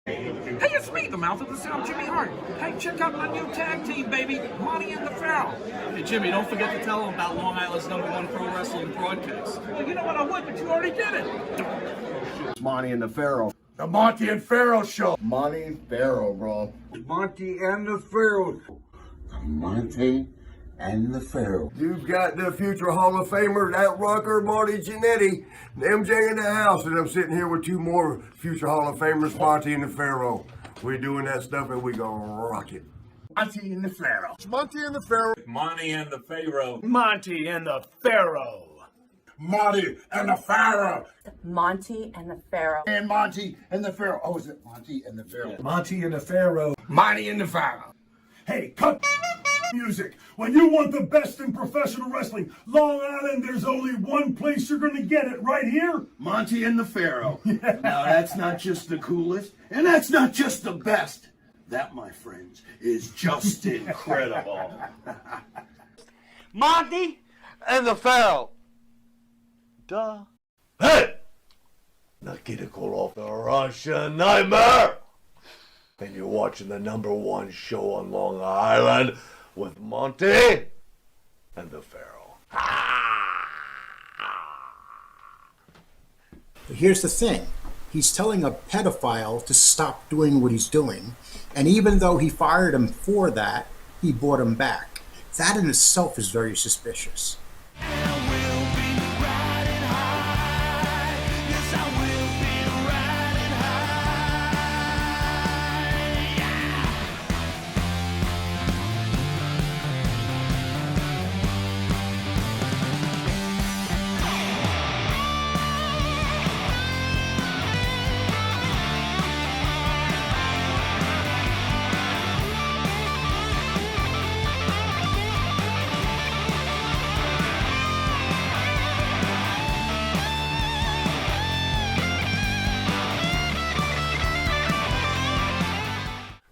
Hey, it's me, the mouth of the South, Jimmy Hart. Hey, check out my new tag team, baby, Monty and the Pharaoh. Hey, Jimmy, don't forget to tell them about Long Island's #1 pro wrestling broadcast. Well, you know what, I would, but you already did it. It's Monty and the Pharaoh. The Monty and Pharaoh Show. Monty and Pharaoh, bro. Monty and the Pharaoh. The Monty and the Pharaoh. You've got the future Hall of Famer, that rocker, Marty Jannetty, MJ in the house, and I'm sitting here with two more future Hall of Famers, Monty and the Pharaoh. We're doing that stuff and we gonna rock it. Monty and the Pharaoh. It's Monty and the Pharaoh. Monty and the Pharaoh. Monty and the Pharaoh. Monty and the Pharaoh. Monty and the Pharaoh. And Monty and the Pharaoh. Oh, is it Monty and the Pharaoh? Monty and the Pharaoh. Monty and the Pharaoh. Hey, cut music. When you want the best in professional wrestling, Long Island, there's only one place you're going to get it, right here. Monty and the Pharaoh. Now, that's not just the coolest, and that's not just the best. That, my friends, is just incredible. Monty and the Pharaoh. Duh. Hey! Nikita Koloff, the Russian Nightmare! And you're watching the #1 show on Long Island with Monty and the Pharaoh. Here's the thing. He's telling a pedophile to stop doing what he's doing, and even though he fired him for that, he brought him back. That in itself is very suspicious.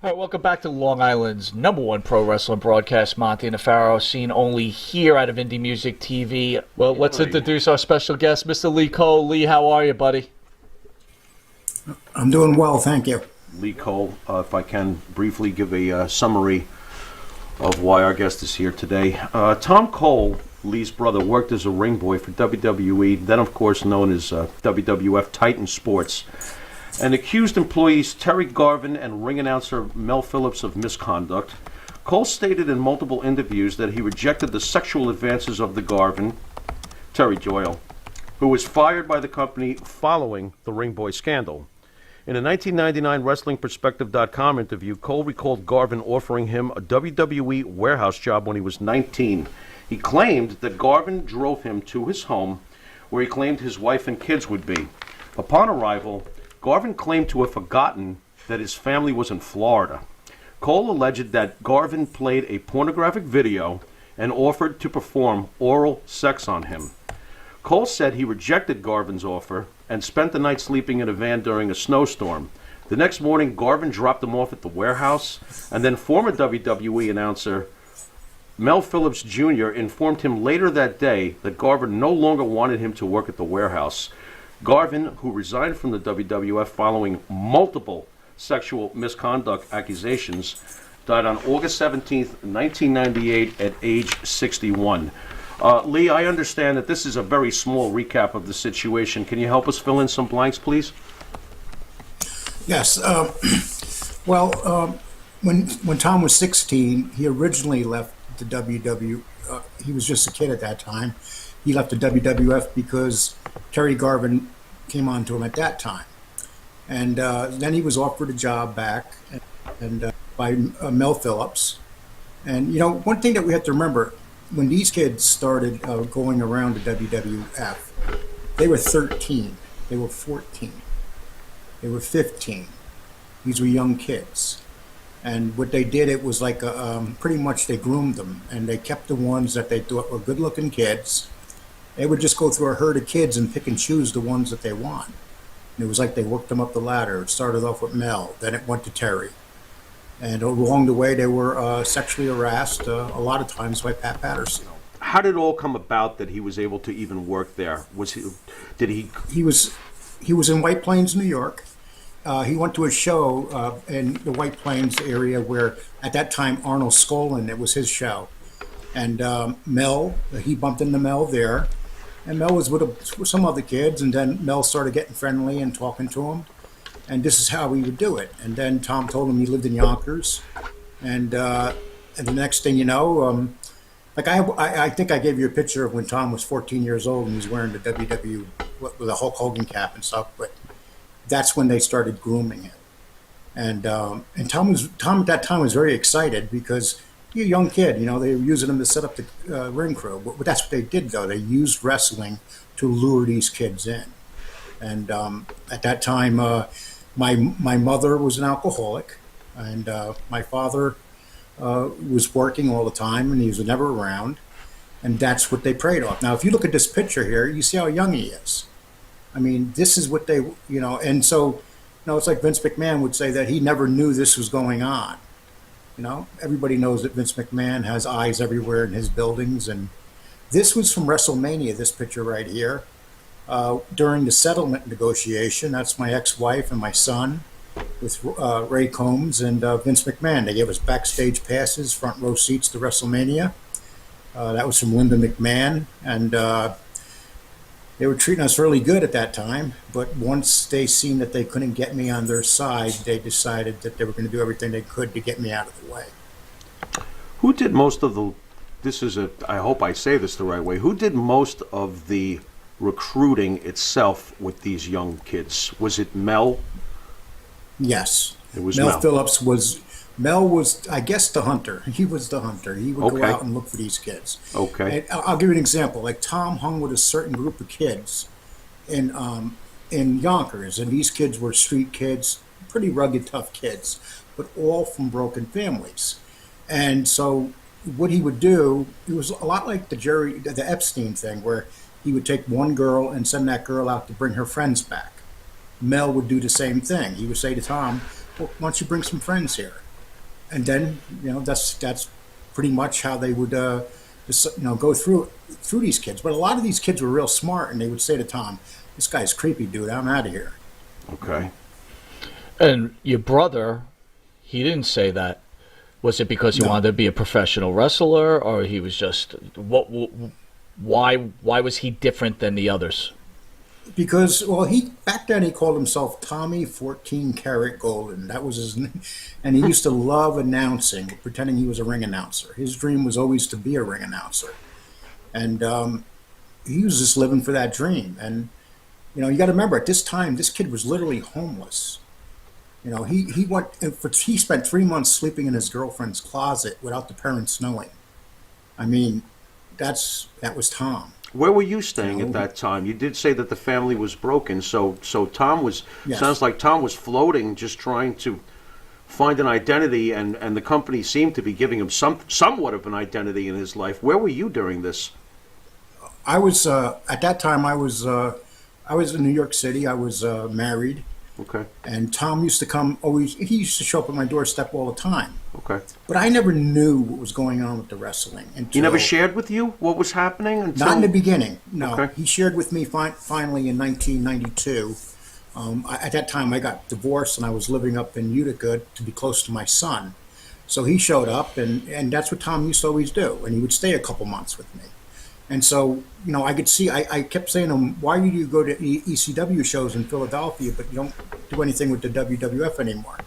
All right, welcome back to Long Island's #1 pro wrestling broadcast, Monty and the Pharaoh, seen only here out of Indie Music TV. Well, let's introduce our special guest, Mr. Lee Cole. Lee, how are you, buddy? I'm doing well, thank you. Lee Cole, if I can briefly give a summary of why our guest is here today. Tom Cole, Lee's brother, worked as a ring boy for WWE, then of course known as WWF Titan Sports, and accused employees Terry Garvin and ring announcer Mel Phillips of misconduct. Cole stated in multiple interviews that he rejected the sexual advances of the Garvin, Terry Doyle, who was fired by the company following the Ring Boy scandal. In a 1999 WrestlingPerspective.com interview, Cole recalled Garvin offering him a WWE warehouse job when he was 19. He claimed that Garvin drove him to his home, where he claimed his wife and kids would be. Upon arrival, Garvin claimed to have forgotten that his family was in Florida. Cole alleged that Garvin played a pornographic video and offered to perform oral sex on him. Cole said he rejected Garvin's offer and spent the night sleeping in a van during a snowstorm. The next morning, Garvin dropped him off at the warehouse, and then former WWE announcer Mel Phillips Jr. informed him later that day that Garvin no longer wanted him to work at the warehouse. Garvin, who resigned from the WWF following multiple sexual misconduct accusations, died on August 17th, 1998 at age 61. Lee, I understand that this is a very small recap of the situation. Can you help us fill in some blanks, please? Yes. When Tom was 16, he originally left the WWF. He was just a kid at that time. He left the WWF because Terry Garvin came on to him at that time. And then he was offered a job back by Mel Phillips. And, you know, one thing that we have to remember, when these kids started going around the WWF, they were 13, they were 14, they were 15. These were young kids. And what they did, it was like pretty much they groomed them, and they kept the ones that they thought were good-looking kids. They would just go through a herd of kids and pick and choose the ones that they want. And it was like they worked them up the ladder. It started off with Mel, then it went to Terry. And along the way, they were sexually harassed a lot of times by Pat Patterson. How did it all come about that he was able to even work there? He was in White Plains, New York, he went to a show in the White Plains area where, at that time, Arnold Skolin, it was his show. And Mel, he bumped into Mel there. And Mel was with some other kids, and then Mel started getting friendly and talking to him. And this is how he would do it. And then Tom told him he lived in Yonkers. And the next thing you know, like I think I gave you a picture of when Tom was 14 years old and he's wearing the WW with a Hulk Hogan cap and stuff. But that's when they started grooming him. And Tom at that time was very excited because he's a young kid. You know, they were using him to set up the ring crew. But that's what they did, though. They used wrestling to lure these kids in. And at that time, my mother was an alcoholic, and my father was working all the time, and he was never around. And that's what they preyed off. Now, if you look at this picture here, you see how young he is. I mean, this is what they, and so, it's like Vince McMahon would say that he never knew this was going on. Everybody knows that Vince McMahon has eyes everywhere in his buildings. And this was from WrestleMania, this picture right here. During the settlement negotiation, that's my ex-wife and my son with Ray Combs and Vince McMahon. They gave us backstage passes, front row seats to WrestleMania. That was from Linda McMahon. And they were treating us really good at that time. But once they seen that they couldn't get me on their side, they decided that they were going to do everything they could to get me out of the way. Who did most of the, I hope I say this the right way, who did most of the recruiting itself with these young kids? Was it Mel? Yes. It was Mel Phillips Mel was, I guess, the hunter. He was the hunter. He would go out and look for these kids. Okay. And I'll give you an example. Like Tom hung with a certain group of kids in Yonkers, and these kids were street kids, pretty rugged, tough kids, but all from broken families. And so what he would do, it was a lot like the Epstein thing, where he would take one girl and send that girl out to bring her friends back. Mel would do the same thing. He would say to Tom, well, why don't you bring some friends here? And then, that's pretty much how they would, go through these kids. But a lot of these kids were real smart, and they would say to Tom, this guy's creepy, dude. I'm out of here. Okay. And your brother, he didn't say that. Was it because he wanted to be a professional wrestler, or he was just why was he different than the others? Because, back then he called himself Tommy 14 Karat Golden. That was his name. And he used to love announcing, pretending he was a ring announcer. His dream was always to be a ring announcer. And he was just living for that dream. And, you got to remember, at this time, this kid was literally homeless. He spent 3 months sleeping in his girlfriend's closet without the parents knowing. I mean, that was Tom. Where were you staying at that time? You did say that the family was broken, so Tom was, yes. Sounds like Tom was floating, just trying to find an identity, and the company seemed to be giving him somewhat of an identity in his life. Where were you during this? I was, at that time, I was in New York City. I was married. Okay. And Tom used to come always, he used to show up at my doorstep all the time. Okay. But I never knew what was going on with the wrestling. He never shared with you what was happening? Not in the beginning, no. Okay. He shared with me finally in 1992. At that time, I got divorced and I was living up in Utica to be close to my son. So he showed up, and that's what Tom used to always do. And he would stay a couple months with me. And so, I could see, I kept saying to him, why do you go to ECW shows in Philadelphia, but you don't do anything with the WWF anymore?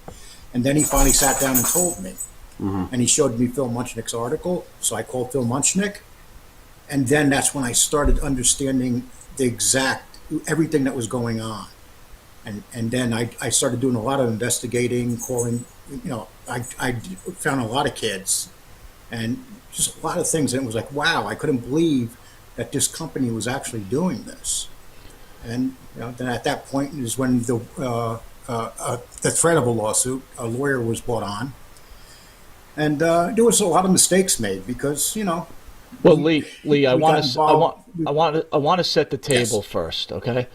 And then he finally sat down and told me. Mm-hmm. And he showed me Phil Munchnick's article. So I called Phil Munchnick. And then that's when I started understanding everything that was going on. And then I started doing a lot of investigating, calling, I found a lot of kids. And just a lot of things, and it was like, wow, I couldn't believe that this company was actually doing this. And then at that point is when the threat of a lawsuit, a lawyer was brought on, and there was a lot of mistakes made because Well, Lee, I want to set the table first, okay?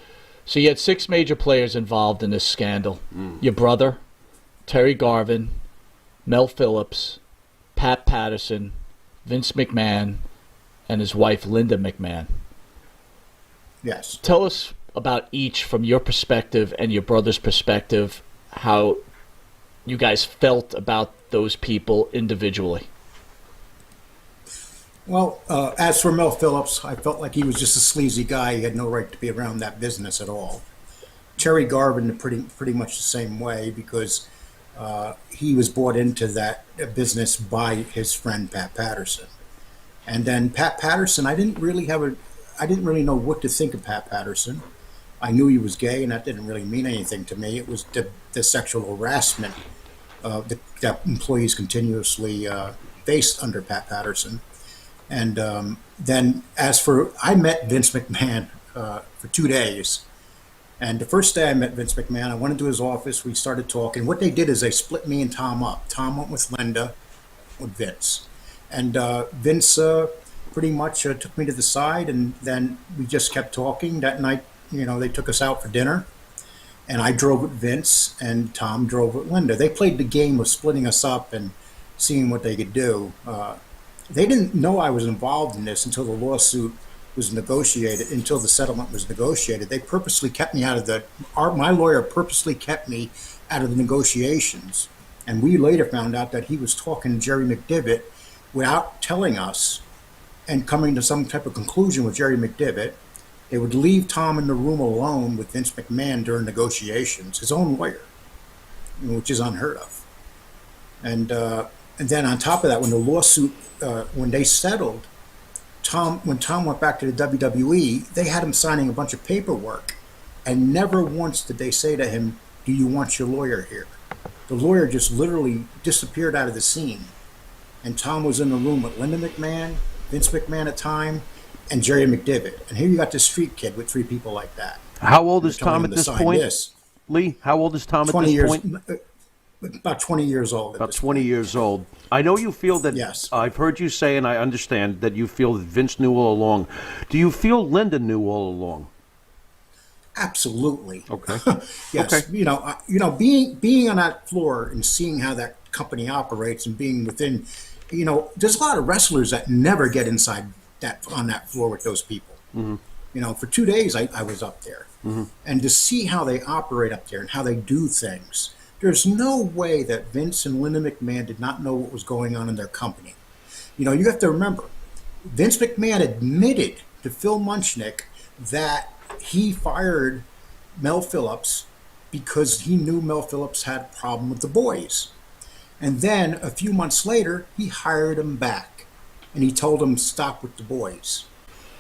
So you had 6 major players involved in this scandal: your brother, Terry Garvin, Mel Phillips, Pat Patterson, Vince McMahon, and his wife, Linda McMahon. Yes. Tell us about each from your perspective and your brother's perspective, how you guys felt about those people individually. Well, as for Mel Phillips, I felt like he was just a sleazy guy. He had no right to be around that business at all. Terry Garvin, pretty much the same way, because he was brought into that business by his friend Pat Patterson. And then Pat Patterson, I didn't really know what to think of Pat Patterson. I knew he was gay, and that didn't really mean anything to me. It was the sexual harassment that employees continuously faced under Pat Patterson. And then I met Vince McMahon for 2 days. And the first day I met Vince McMahon, I went into his office. We started talking. What they did is they split me and Tom up. Tom went with Linda, with Vince. And Vince pretty much took me to the side, and then we just kept talking. That night, they took us out for dinner. And I drove with Vince, and Tom drove with Linda. They played the game of splitting us up and seeing what they could do. They didn't know I was involved in this until the lawsuit was negotiated, until the settlement was negotiated. They purposely kept me out of my lawyer purposely kept me out of the negotiations. And we later found out that he was talking to Jerry McDivitt without telling us and coming to some type of conclusion with Jerry McDivitt. They would leave Tom in the room alone with Vince McMahon during negotiations, his own lawyer, which is unheard of. And then on top of that, when the lawsuit, when they settled, when Tom went back to the WWE, they had him signing a bunch of paperwork, and never once did they say to him, "Do you want your lawyer here?" The lawyer just literally disappeared out of the scene, and Tom was in the room with Linda McMahon, Vince McMahon at the time, and Jerry McDivitt. And here you got this street kid with 3 people like that. How old is Tom at this point? Lee, how old is Tom at this point? About 20 years old. About 20 years old. I know you feel that, yes. I've heard you say, and I understand, that you feel that Vince knew all along. Do you feel Linda knew all along? Absolutely. Okay. Yes. Okay. Being on that floor and seeing how that company operates and being within, there's a lot of wrestlers that never get inside on that floor with those people. Mm-hmm. For 2 days I was up there. Mm-hmm. And to see how they operate up there and how they do things, there's no way that Vince and Linda McMahon did not know what was going on in their company. You have to remember, Vince McMahon admitted to Phil Munchnick that he fired Mel Phillips because he knew Mel Phillips had a problem with the boys. And then a few months later, he hired him back, and he told him stop with the boys.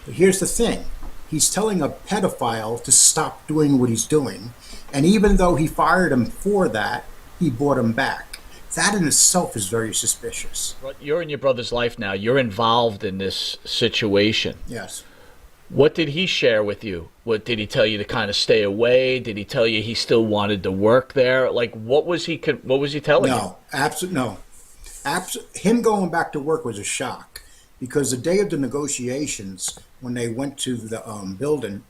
But here's the thing. He's telling a pedophile to stop doing what he's doing. And even though he fired him for that, he brought him back. That in itself is very suspicious. You're in your brother's life now. You're involved in this situation. Yes. What did he share with you? What did he tell you to kind of stay away? Did he tell you he still wanted to work there? Like, what was he telling you? No, absolutely no. Him going back to work was a shock, because the day of the negotiations, when they went to the building,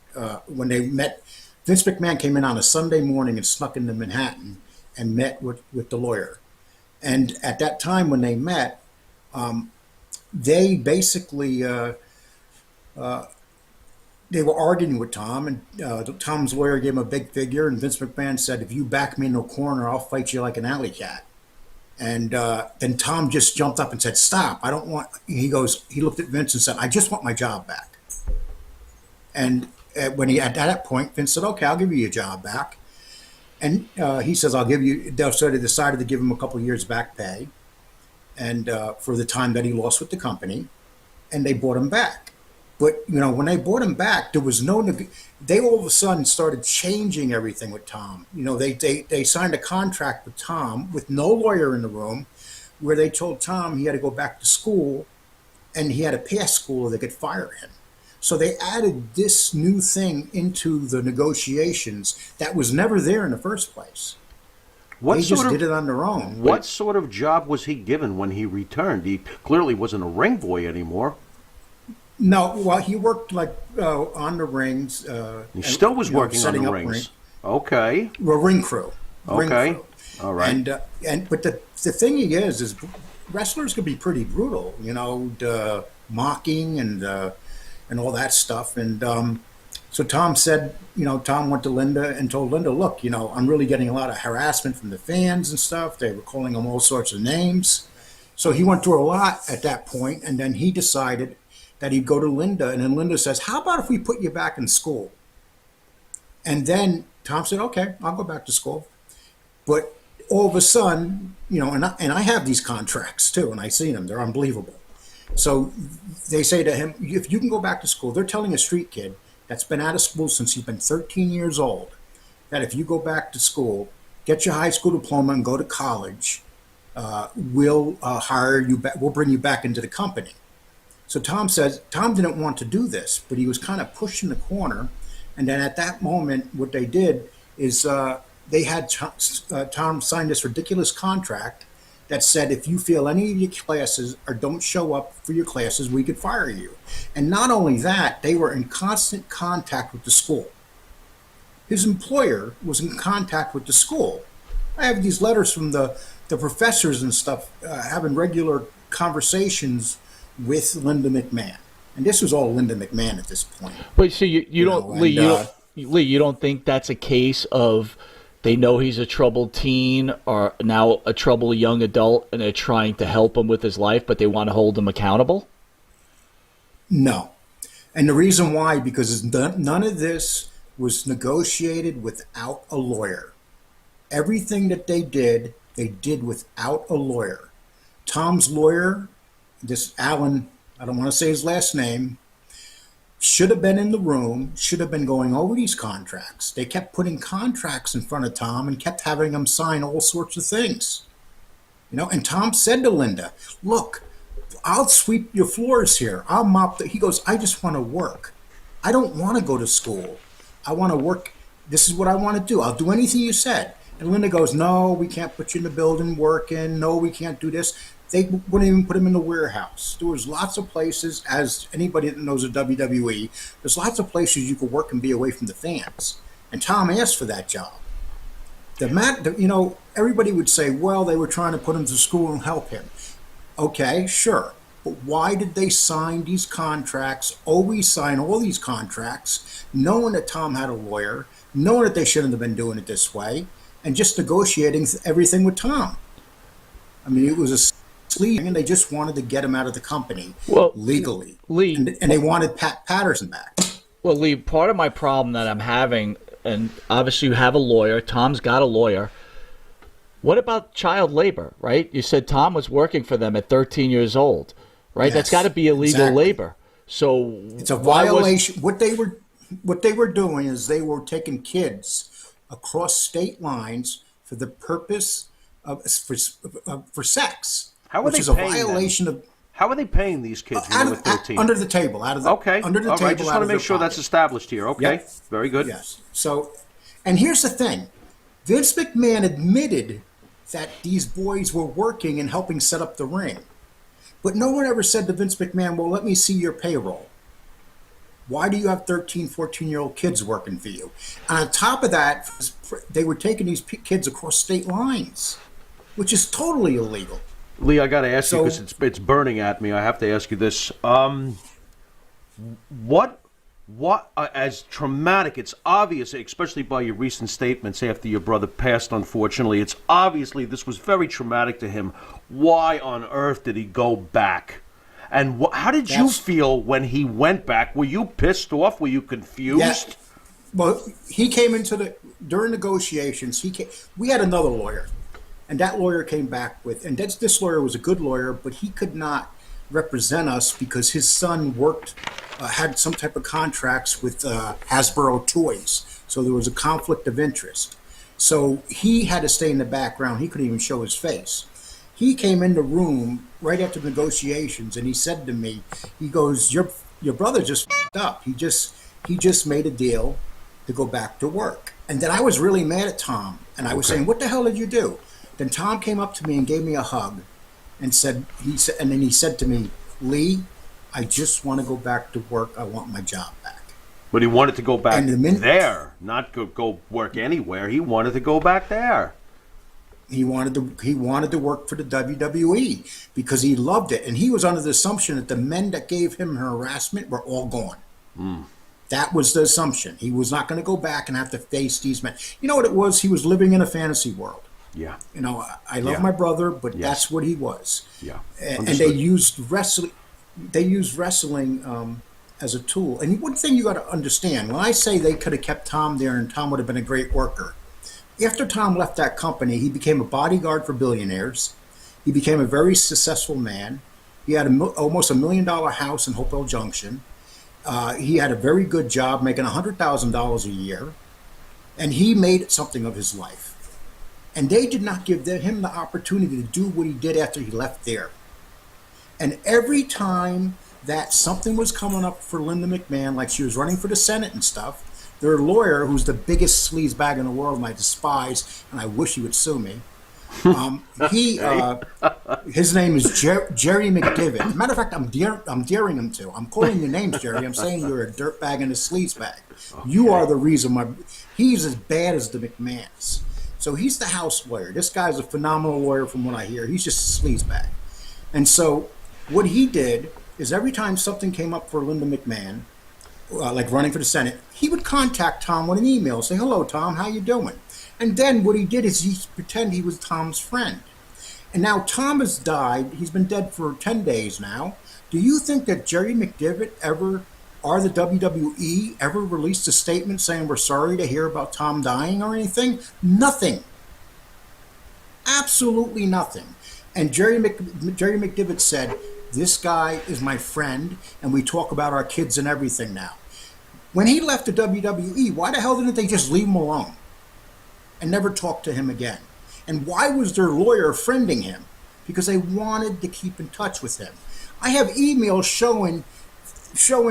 when they met, Vince McMahon came in on a Sunday morning and snuck into Manhattan and met with the lawyer. And at that time when they met, they basically they were arguing with Tom, and Tom's lawyer gave him a big figure, and Vince McMahon said, "If you back me in the corner, I'll fight you like an alley cat." And then Tom just jumped up and said, "Stop, I don't want," he looked at Vince and said, "I just want my job back." And at that point, Vince said, "Okay, I'll give you your job back." And he says, "I'll give you," so they decided to give him a couple of years back pay, and for the time that he lost with the company, and they brought him back. But, when they brought him back, there was they all of a sudden started changing everything with Tom. They signed a contract with Tom with no lawyer in the room, where they told Tom he had to go back to school and he had to pass school or they could fire him. So they added this new thing into the negotiations that was never there in the first place. They just did it on their own. What sort of job was he given when he returned? He clearly wasn't a ring boy anymore. No, well, he worked on the rings. He still was working on the rings. Okay. Well, ring crew. Okay. Ring crew. All right. But the thing is wrestlers can be pretty brutal. The mocking and all that stuff. And So Tom said, Tom went to Linda and told Linda, look, I'm really getting a lot of harassment from the fans and stuff. They were calling him all sorts of names. So he went through a lot at that point, and then he decided that he'd go to Linda, and then Linda says, how about if we put you back in school? And then Tom said, okay, I'll go back to school. But all of a sudden, and I have these contracts too, and I see them. They're unbelievable. So they say to him, if you can go back to school, they're telling a street kid that's been out of school since he's been 13 years old, that if you go back to school, get your high school diploma and go to college, we'll hire you back. We'll bring you back into the company. So Tom says Tom didn't want to do this, but he was kind of pushed in the corner. And then at that moment, what they did is they had Tom sign this ridiculous contract that said if you fail any of your classes or don't show up for your classes, we could fire you. And not only that, they were in constant contact with the school. His employer was in contact with the school. I have these letters from the professors and stuff having regular conversations with Linda McMahon. And this was all Linda McMahon at this point. But so you don't, Lee, you don't think that's a case of they know he's a troubled teen or now a troubled young adult and they're trying to help him with his life, but they want to hold him accountable? No. And the reason why, because none of this was negotiated without a lawyer. Everything that they did without a lawyer. Tom's lawyer, this Alan, I don't want to say his last name, should have been in the room, should have been going over these contracts. They kept putting contracts in front of Tom and kept having him sign all sorts of things. And Tom said to Linda, look, I'll sweep your floors here. I'll mop he goes, I just want to work. I don't want to go to school. I want to work. This is what I want to do. I'll do anything you said. And Linda goes, no, we can't put you in the building working. No, we can't do this. They wouldn't even put him in the warehouse. There was lots of places, as anybody that knows of WWE, there's lots of places you could work and be away from the fans. And Tom asked for that job. Everybody would say, well, they were trying to put him to school and help him. Okay, sure. But why did they sign these contracts, always sign all these contracts, knowing that Tom had a lawyer, knowing that they shouldn't have been doing it this way, and just negotiating everything with Tom? I mean, it was a sleeve, and they just wanted to get him out of the company legally. Lee, and they wanted Pat Patterson back. Well, Lee, part of my problem that I'm having, and obviously you have a lawyer, Tom's got a lawyer. What about child labor, right? You said Tom was working for them at 13 years old, right? Yes, that's got to be illegal labor. So it's a violation. What they were doing is they were taking kids across state lines for the purpose of for sex. How are which they is a paying violation them? of How are they paying these kids when they were 13? under the table, okay. Under the all table. right. Just want to make sure that's established here. Okay. Yep. Very good. Yes. So, and here's the thing: Vince McMahon admitted that these boys were working and helping set up the ring, but no one ever said to Vince McMahon, "Well, let me see your payroll. Why do you have 13, 14-year-old kids working for you?" And on top of that, they were taking these kids across state lines, which is totally illegal. Lee, I got to ask you because it's burning at me. I have to ask you this: what as traumatic? It's obvious, especially by your recent statements after your brother passed. Unfortunately, it's obviously this was very traumatic to him. Why on earth did he go back? And how did you feel when he went back? Were you pissed off? Were you confused? Yeah. Well, he came during negotiations. We had another lawyer. And that lawyer came back with, and this lawyer was a good lawyer, but he could not represent us because his son had some type of contracts with Hasbro Toys. So there was a conflict of interest. So he had to stay in the background. He couldn't even show his face. He came in the room right after negotiations, and he said to me, he goes, your brother just f***ed up. He just made a deal to go back to work. And then I was really mad at Tom, and I was saying, what the hell did you do? Then Tom came up to me and gave me a hug and and then he said to me, Lee, I just want to go back to work. I want my job back. But he wanted to go back there, not go work anywhere. He wanted to go back there. He wanted to work for the WWE because he loved it. And he was under the assumption that the men that gave him harassment were all gone. That was the assumption. He was not going to go back and have to face these men. You know what it was? He was living in a fantasy world. Yeah. You know, I love Yeah. my brother, but Yes. that's what he was. Yeah. And they Understood. used wrestling. They used wrestling as a tool. And one thing you got to understand: when I say they could have kept Tom there, and Tom would have been a great worker. After Tom left that company, he became a bodyguard for billionaires. He became a very successful man. He had almost $1 million house in Hopewell Junction. He had a very good job, making $100,000 a year, and he made something of his life. And they did not give him the opportunity to do what he did after he left there. And every time that something was coming up for Linda McMahon, like she was running for the Senate and stuff, their lawyer, who's the biggest sleazebag in the world, and I despise, and I wish he would sue me. His name is Jerry McDivitt. As a matter of fact, I'm daring him to. I'm calling your names, Jerry. I'm saying you're a dirtbag and a sleazebag. You are the reason he's as bad as the McMahons. So he's the house lawyer. This guy's a phenomenal lawyer from what I hear. He's just a sleazebag. And so what he did is every time something came up for Linda McMahon, like running for the Senate, he would contact Tom with an email, say, "Hello, Tom, how you doing?" And then what he did is he pretended he was Tom's friend. And now Tom has died. He's been dead for 10 days now. Do you think that Jerry McDivitt or the WWE ever released a statement saying we're sorry to hear about Tom dying or anything? Nothing. Absolutely nothing. And Jerry McDivitt said, "This guy is my friend, and we talk about our kids and everything now." When he left the WWE, why the hell didn't they just leave him alone and never talk to him again? And why was their lawyer friending him? Because they wanted to keep in touch with him. I have emails showing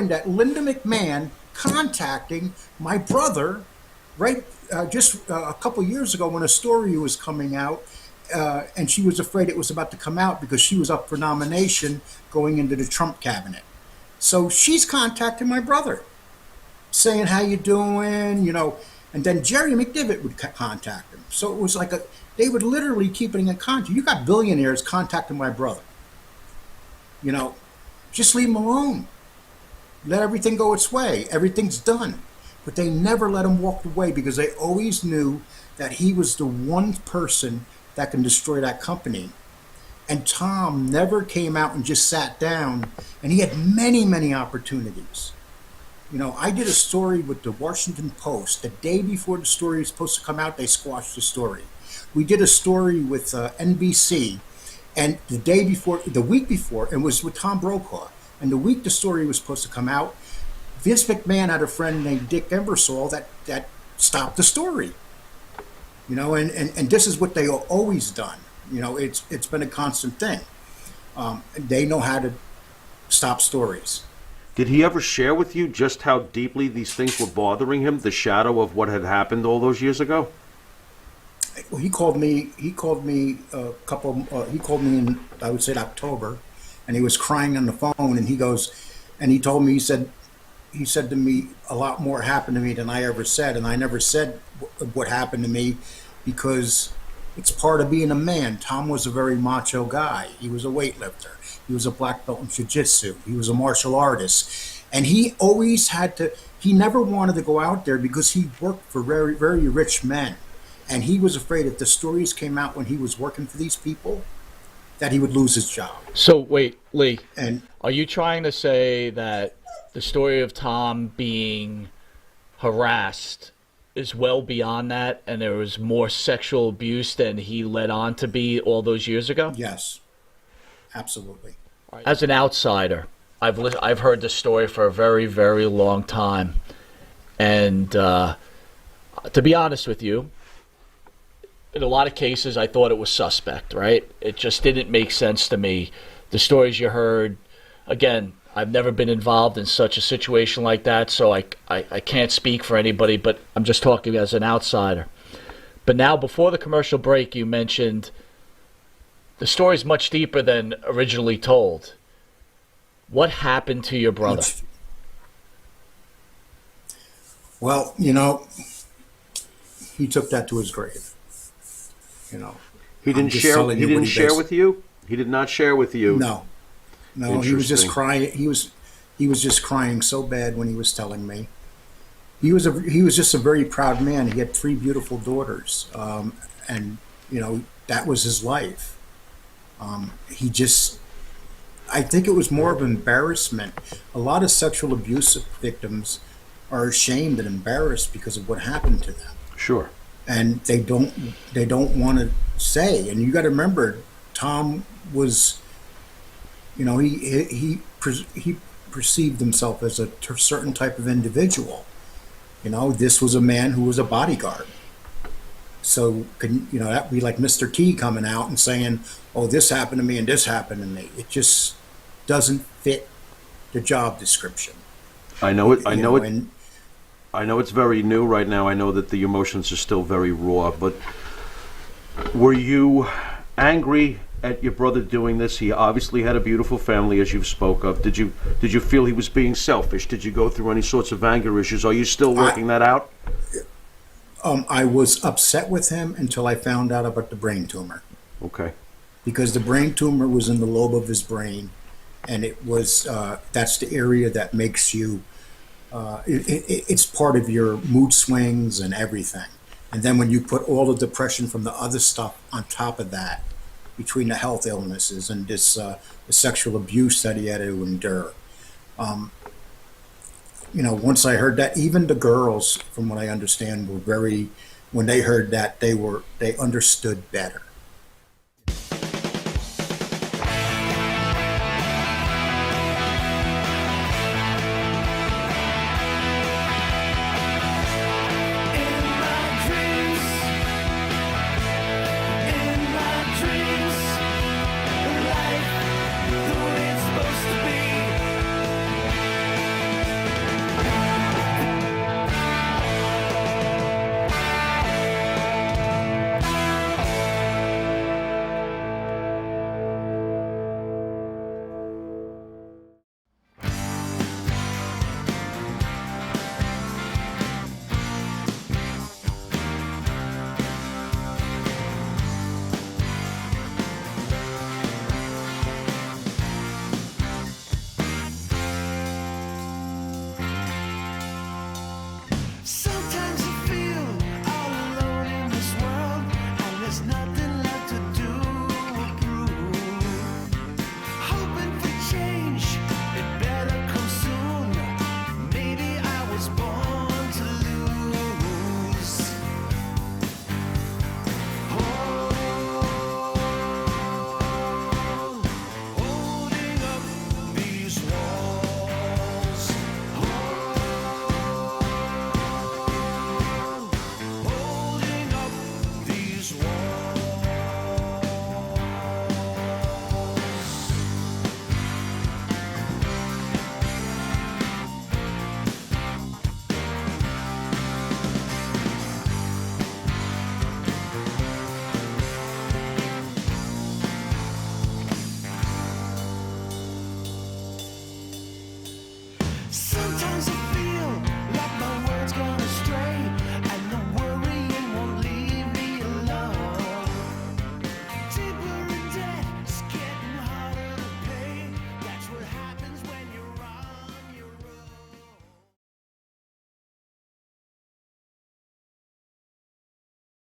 that Linda McMahon contacting my brother just a couple years ago when a story was coming out, and she was afraid it was about to come out because she was up for nomination going into the Trump cabinet. So she's contacting my brother, saying, "How you doing?" You know, and then Jerry McDivitt would contact him. So it was like they would literally keep it in contact. You got billionaires contacting my brother. You know, just leave him alone. Let everything go its way. Everything's done. But they never let him walk away because they always knew that he was the one person that can destroy that company. And Tom never came out and just sat down, and he had many, many opportunities. You know, I did a story with the Washington Post. The day before the story was supposed to come out, they squashed the story. We did a story with NBC, and the week before, it was with Tom Brokaw. And the week the story was supposed to come out, Vince McMahon had a friend named Dick Ebersol that stopped the story. You know, and this is what they always done. You know, it's been a constant thing. They know how to stop stories. Did he ever share with you just how deeply these things were bothering him, the shadow of what had happened all those years ago? Well, he called me a couple. He called me in, I would say, October, and he was crying on the phone. And he told me, he said to me, a lot more happened to me than I ever said, and I never said what happened to me because it's part of being a man. Tom was a very macho guy. He was a weightlifter. He was a black belt in jiu-jitsu. He was a martial artist, and he always he never wanted to go out there because he worked for very, very rich men. And he was afraid if the stories came out when he was working for these people, that he would lose his job. So wait, Lee, And are you trying to say that the story of Tom being harassed is well beyond that, and there was more sexual abuse than he led on to be all those years ago? yes, absolutely. As an outsider, I've heard this story for a very, very long time, and to be honest with you, in a lot of cases, I thought it was suspect, right? It just didn't make sense to me. The stories you heard, again, I've never been involved in such a situation like that, so I can't speak for anybody, but I'm just talking as an outsider. But now, before the commercial break, you mentioned the story's much deeper than originally told. What happened to your brother? Well, you know, he took that to his grave. You know, He didn't share. He didn't share with you. He did not share with you. No, he was just Interesting. crying. He was just crying so bad when he was telling me. he was just a very proud man. He had three beautiful daughters, and that was his life. He just, I think it was more of embarrassment. A lot of sexual abuse victims are ashamed and embarrassed because of what happened to them, Sure. and they don't want to say. And you got to remember, Tom was, he perceived himself as a certain type of individual. This was a man who was a bodyguard. So that'd be like Mr. T coming out and saying, "Oh, this happened to me and this happened to me." It just doesn't fit the job description. I know it. I know it. And I know it's very new right now. I know that the emotions are still very raw. But were you angry at your brother doing this? He obviously had a beautiful family, as you've spoke of. Did you feel he was being selfish? Did you go through any sorts of anger issues? Are you still working that out? I was upset with him until I found out about the brain tumor, Okay. because the brain tumor was in the lobe of his brain, and it was that's the area that makes you. It's part of your mood swings and everything. And then when you put all the depression from the other stuff on top of that, between the health illnesses and this the sexual abuse that he had to endure. Once I heard that, even the girls, from what I understand, were when they heard that, they understood better.